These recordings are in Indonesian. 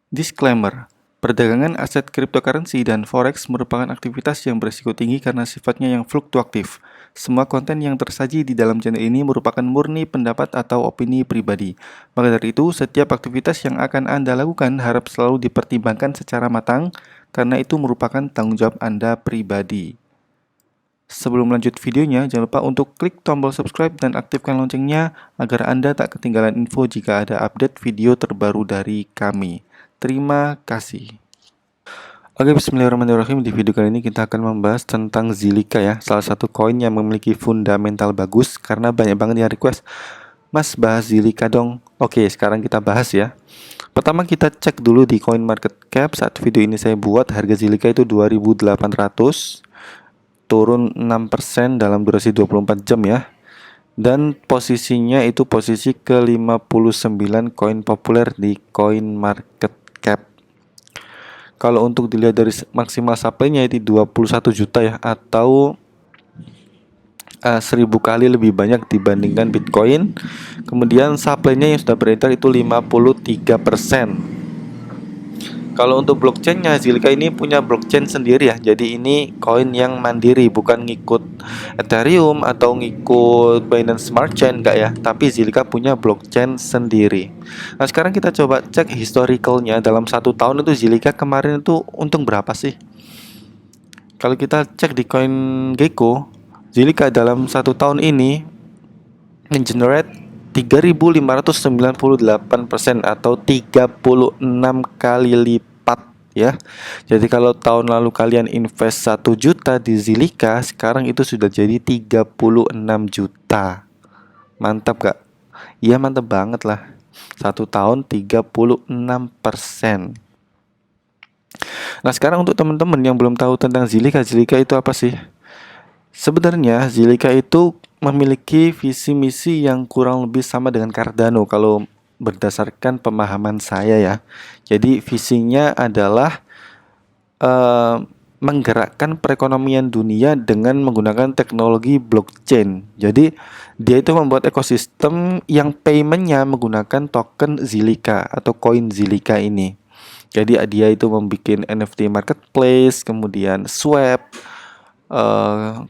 Disclaimer, perdagangan aset cryptocurrency dan forex merupakan aktivitas yang berisiko tinggi karena sifatnya yang fluktuatif. Semua konten yang tersaji di dalam channel ini merupakan murni pendapat atau opini pribadi. Maka dari itu, setiap aktivitas yang akan Anda lakukan harap selalu dipertimbangkan secara matang karena itu merupakan tanggung jawab Anda pribadi. Sebelum lanjut videonya, jangan lupa untuk klik tombol subscribe dan aktifkan loncengnya agar Anda tak ketinggalan info jika ada update video terbaru dari kami. Terima kasih. Oke, bismillahirrahmanirrahim. Di video kali ini kita akan membahas tentang Zilliqa ya, salah satu koin yang memiliki fundamental bagus karena banyak banget yang request, Mas bahas Zilliqa dong. Oke, sekarang kita bahas ya. Pertama kita cek dulu di CoinMarketCap. Saat video ini saya buat, harga Zilliqa itu 2.800, turun 6% dalam durasi 24 jam ya. Dan posisinya itu posisi ke-59 koin populer di CoinMarketCap. Kalau untuk dilihat dari maksimal supply-nya itu 21 juta ya, atau 1000 kali lebih banyak dibandingkan Bitcoin. Kemudian supply-nya yang sudah beredar itu 53%. Kalau untuk blockchain-nya, Zilliqa ini punya blockchain sendiri ya. Jadi ini koin yang mandiri, bukan ngikut Ethereum atau ngikut Binance Smart Chain, enggak ya. Tapi Zilliqa punya blockchain sendiri. Nah sekarang kita coba cek historicalnya. Dalam 1 tahun itu Zilliqa kemarin itu untung berapa sih? Kalau kita cek di CoinGecko, Zilliqa dalam 1 tahun ini generate 3.598% atau 36 kali lipat ya. Jadi kalau tahun lalu kalian invest 1 juta di Zilliqa, sekarang itu sudah jadi 36 juta. Mantap gak? Iya mantap banget lah. 1 tahun 36%. Nah sekarang untuk teman-teman yang belum tahu tentang Zilliqa, Zilliqa itu apa sih? Sebenarnya Zilliqa itu memiliki visi misi yang kurang lebih sama dengan Cardano kalau berdasarkan pemahaman saya ya. Jadi visinya adalah menggerakkan perekonomian dunia dengan menggunakan teknologi blockchain. Jadi dia itu membuat ekosistem yang paymentnya menggunakan token Zilliqa atau koin Zilliqa ini. Jadi dia itu membuat NFT marketplace, kemudian swap,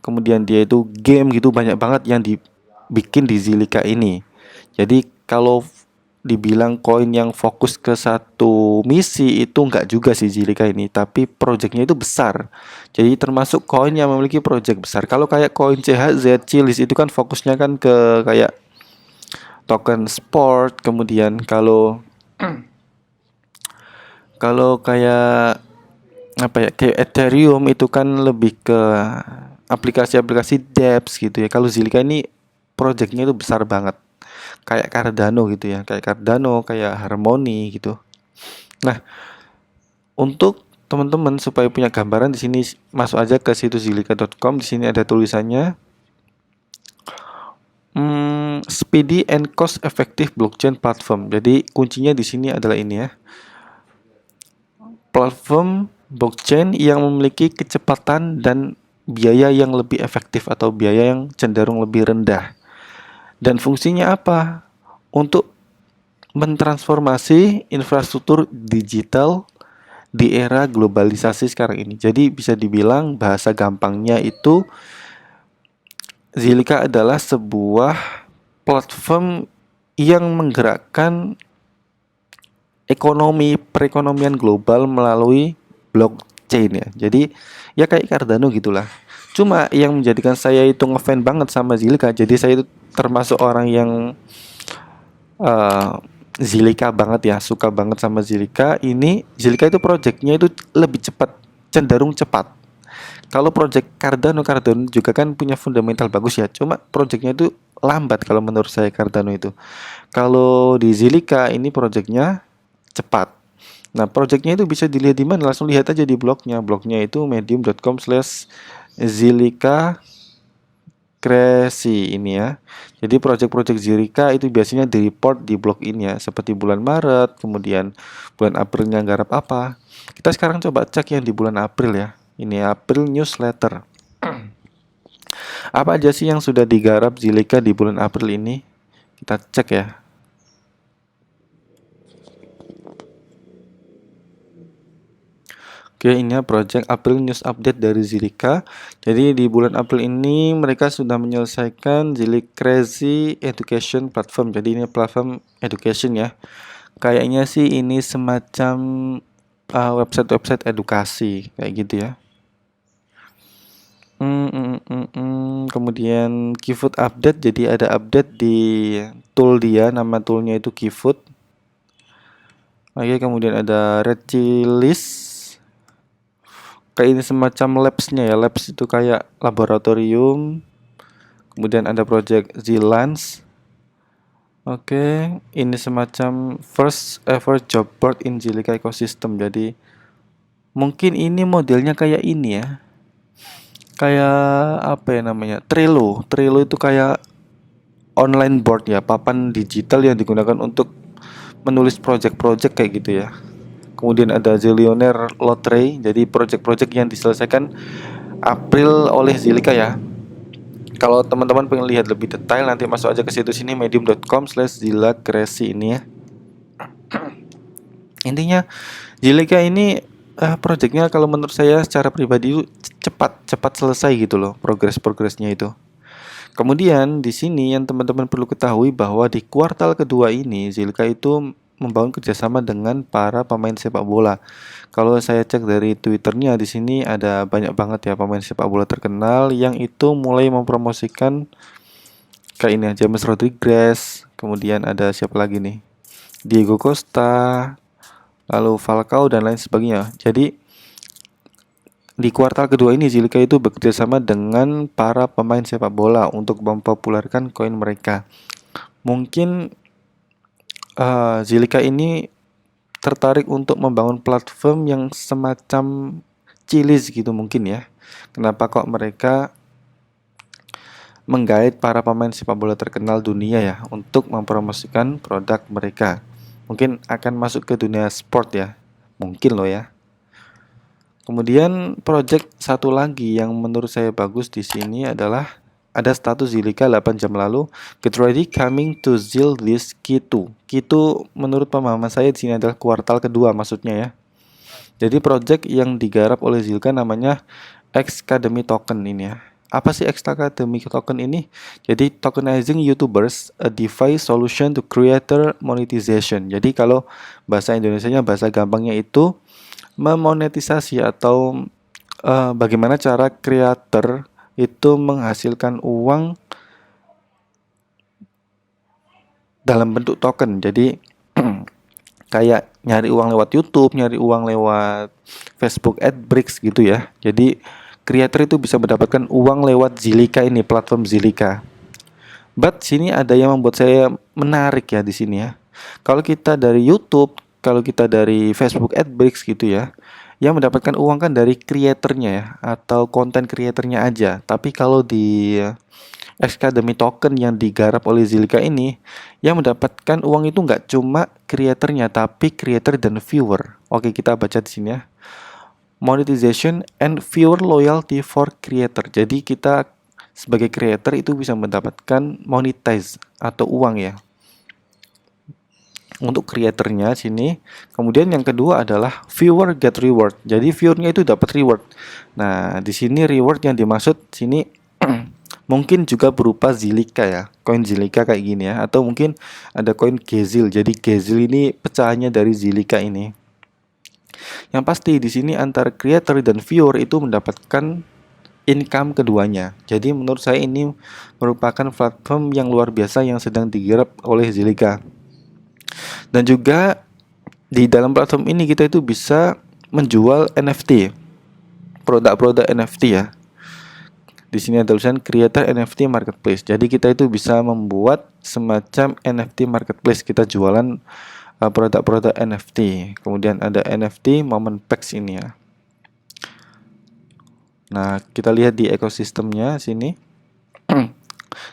kemudian dia itu game gitu, banyak banget yang dibikin di Zilliqa ini. Jadi kalau dibilang koin yang fokus ke satu misi itu enggak juga sih Zilliqa ini, tapi projectnya itu besar. Jadi termasuk koin yang memiliki project besar. Kalau kayak koin CHZ, Chilis itu kan fokusnya kan ke kayak token sport. Kemudian kalau kayak apa ya, kayak Ethereum itu kan lebih ke aplikasi-aplikasi dApps gitu ya. Kalau Zilliqa ini projectnya itu besar banget, kayak Cardano gitu ya, kayak Cardano, kayak Harmony gitu. Nah, untuk teman-teman supaya punya gambaran, di sini masuk aja ke situs zilliqa.com. Di sini ada tulisannya Speedy and Cost Effective Blockchain Platform. Jadi kuncinya di sini adalah ini ya. Platform blockchain yang memiliki kecepatan dan biaya yang lebih efektif atau biaya yang cenderung lebih rendah. Dan fungsinya apa? Untuk mentransformasi infrastruktur digital di era globalisasi sekarang ini. Jadi bisa dibilang bahasa gampangnya itu Zilliqa adalah sebuah platform yang menggerakkan perekonomian global melalui blockchain ya. Jadi ya kayak Cardano gitulah. Cuma yang menjadikan saya itu ngefans banget sama Zilliqa. Jadi saya itu termasuk orang yang Zilliqa banget ya, suka banget sama Zilliqa. Ini Zilliqa itu projectnya itu lebih cepat, cenderung cepat. Kalau project Cardano juga kan punya fundamental bagus ya. Cuma projectnya itu lambat kalau menurut saya Cardano itu. Kalau di Zilliqa ini projectnya cepat. Nah, projectnya itu bisa dilihat di mana? Langsung lihat aja di blognya. Blognya itu medium.com/Zilliqa Crazy ini ya. Jadi project-project Zilliqa itu biasanya di report di blog ini ya, seperti bulan Maret, kemudian bulan Aprilnya garap apa. Kita sekarang coba cek yang di bulan April ya. Ini April newsletter. Apa aja sih yang sudah digarap Zilliqa di bulan April ini? Kita cek ya. Oke, ini ya project April News Update dari Zilika. Jadi di bulan April ini mereka sudah menyelesaikan Zilika Crazy Education Platform. Jadi ini platform education ya. Kayaknya sih ini semacam website-website edukasi kayak gitu ya. Kemudian Keyfood update. Jadi ada update di tool dia. Nama toolnya itu Keyfood. Oke, kemudian ada Red Chilies. Kayak ini semacam labsnya ya. Labs itu kayak laboratorium. Kemudian ada project Zilance. Oke, ini semacam first ever job board in Zilika ecosystem. Jadi mungkin ini modelnya kayak ini ya. Kayak apa ya namanya? Trello. Trello itu kayak online board ya, papan digital yang digunakan untuk menulis project-project kayak gitu ya. Kemudian ada Zillionaire Lottery, jadi project-project yang diselesaikan April oleh Zilika ya. Kalau teman-teman pengen lihat lebih detail, nanti masuk aja ke situs ini medium.com/zilacrazy ini ya. Intinya Zilika ini projectnya kalau menurut saya secara pribadi itu cepat selesai gitu loh, progresnya itu. Kemudian di sini yang teman-teman perlu ketahui bahwa di kuartal kedua ini Zilika itu membangun kerjasama dengan para pemain sepak bola. Kalau saya cek dari Twitternya di sini ada banyak banget ya pemain sepak bola terkenal yang itu mulai mempromosikan kayak ini ya, James Rodriguez, kemudian ada siapa lagi nih? Diego Costa, lalu Falcao dan lain sebagainya. Jadi di kuartal kedua ini Zilika itu bekerja sama dengan para pemain sepak bola untuk mempopulerkan koin mereka. Mungkin Zilika ini tertarik untuk membangun platform yang semacam Chiliz gitu mungkin ya. Kenapa kok mereka menggait para pemain sepak bola terkenal dunia ya untuk mempromosikan produk mereka. Mungkin akan masuk ke dunia sport ya. Mungkin loh ya. Kemudian project satu lagi yang menurut saya bagus di sini adalah ada status Zilika 8 jam lalu. Get ready coming to Zil this Q2. Q2 menurut pemahaman saya di sini adalah kuartal kedua maksudnya ya. Jadi project yang digarap oleh Zilika namanya X-Academy Token ini ya. Apa sih X-Academy Token ini? Jadi tokenizing YouTubers, a device solution to creator monetization. Jadi kalau bahasa Indonesianya, bahasa gampangnya itu memonetisasi atau bagaimana cara kreator itu menghasilkan uang dalam bentuk token. Jadi kayak nyari uang lewat YouTube, nyari uang lewat Facebook AdBricks gitu ya. Jadi kreator itu bisa mendapatkan uang lewat Zilika ini, platform Zilika. But sini ada yang membuat saya menarik ya di sini ya. Kalau kita dari YouTube, kalau kita dari Facebook AdBricks gitu ya, yang mendapatkan uang kan dari kreatornya ya, atau konten kreatornya aja. Tapi kalau di Academy Token yang digarap oleh Zilika ini, yang mendapatkan uang itu nggak cuma kreatornya, tapi kreator dan viewer. Oke, kita baca di sini ya. Monetization and viewer loyalty for creator. Jadi kita sebagai creator itu bisa mendapatkan monetize atau uang ya untuk kreatornya sini. Kemudian yang kedua adalah viewer get reward. Jadi viewernya itu dapat reward. Nah, di sini reward yang dimaksud sini mungkin juga berupa Zilika ya, koin Zilika kayak gini ya, atau mungkin ada koin Gezil. Jadi Gezil ini pecahannya dari Zilika ini. Yang pasti di sini antara creator dan viewer itu mendapatkan income keduanya. Jadi menurut saya ini merupakan platform yang luar biasa yang sedang digarap oleh Zilika. Dan juga di dalam platform ini kita itu bisa menjual NFT, produk-produk NFT ya. Di sini ada tulisan Creator NFT Marketplace. Jadi kita itu bisa membuat semacam NFT Marketplace. Kita jualan produk-produk NFT. Kemudian ada NFT Moment Packs ini ya. Nah, kita lihat di ekosistemnya sini.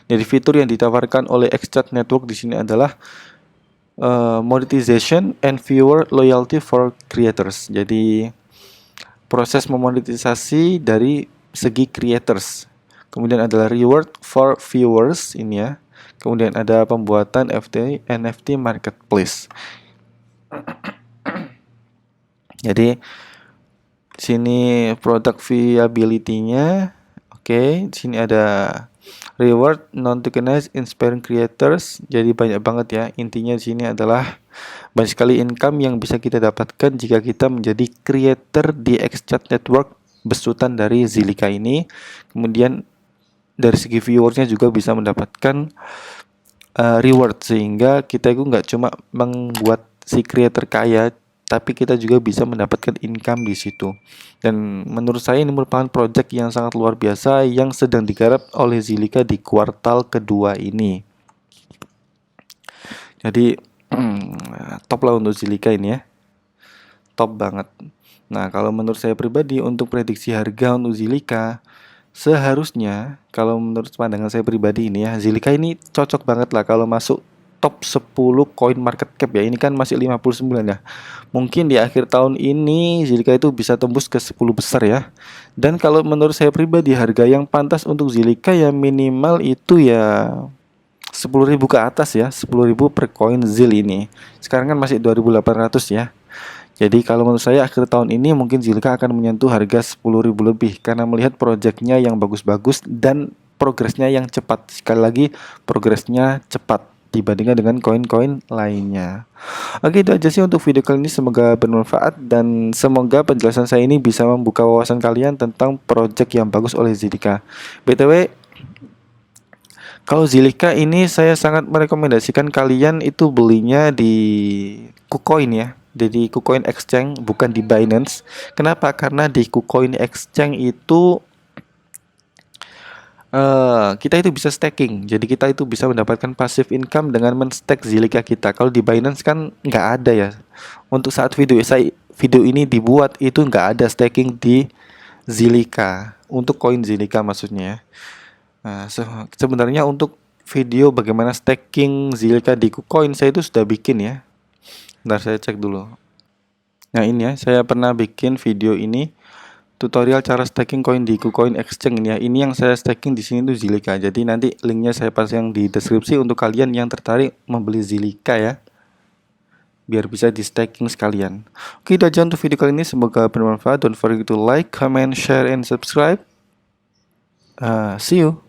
Jadi fitur yang ditawarkan oleh Xchat Network di sini adalah monetization and viewer loyalty for creators. Jadi proses memonetisasi dari segi creators. Kemudian adalah reward for viewers ini ya. Kemudian ada pembuatan NFT marketplace. Jadi Sini product viability-nya. Oke, di sini ada reward non tokenized inspiring creators. Jadi banyak banget ya. Intinya di sini adalah banyak sekali income yang bisa kita dapatkan jika kita menjadi creator di Exchange Network besutan dari Zilliqa ini. Kemudian dari segi viewersnya juga bisa mendapatkan reward, sehingga kita itu nggak cuma membuat si creator kaya, tapi kita juga bisa mendapatkan income di situ. Dan menurut saya ini merupakan project yang sangat luar biasa yang sedang digarap oleh Zilliqa di kuartal kedua ini. Jadi top lah untuk Zilliqa ini ya, top banget. Nah, kalau menurut saya pribadi untuk prediksi harga untuk Zilliqa, seharusnya kalau menurut pandangan saya pribadi ini ya, Zilliqa ini cocok banget lah kalau masuk top 10 coin market cap ya. Ini kan masih 59 ya. Mungkin di akhir tahun ini Zilliqa itu bisa tembus ke 10 besar ya. Dan kalau menurut saya pribadi harga yang pantas untuk Zilliqa ya minimal itu ya 10.000 ke atas ya, 10.000 per koin ZIL ini. Sekarang kan masih 2.800 ya. Jadi kalau menurut saya akhir tahun ini mungkin Zilliqa akan menyentuh harga 10.000 lebih karena melihat proyeknya yang bagus-bagus dan progresnya yang cepat. Sekali lagi progresnya cepat dibandingkan dengan koin-koin lainnya. Oke, itu aja sih untuk video kali ini, semoga bermanfaat dan semoga penjelasan saya ini bisa membuka wawasan kalian tentang proyek yang bagus oleh Zilliqa. BTW, kalau Zilliqa ini saya sangat merekomendasikan kalian itu belinya di KuCoin ya. Jadi KuCoin Exchange, bukan di Binance. Kenapa? Karena di KuCoin Exchange itu kita itu bisa staking. Jadi kita itu bisa mendapatkan passive income dengan men-stake Zilliqa kita. Kalau di Binance kan nggak ada ya. Untuk saat video ini dibuat itu nggak ada staking di Zilliqa. Untuk koin Zilliqa maksudnya. Nah, sebenarnya untuk video bagaimana staking Zilliqa di KuCoin saya itu sudah bikin ya. Bentar saya cek dulu. Nah ini ya, saya pernah bikin video ini, tutorial cara staking koin di KuCoin Exchange ini ya. Ini yang saya staking di sini tuh Zilliqa. Jadi nanti linknya saya pasang di deskripsi untuk kalian yang tertarik membeli Zilliqa ya, biar bisa di staking sekalian. Oke, itu aja untuk video kali ini, semoga bermanfaat. Don't forget to like, comment, share, and subscribe. See you.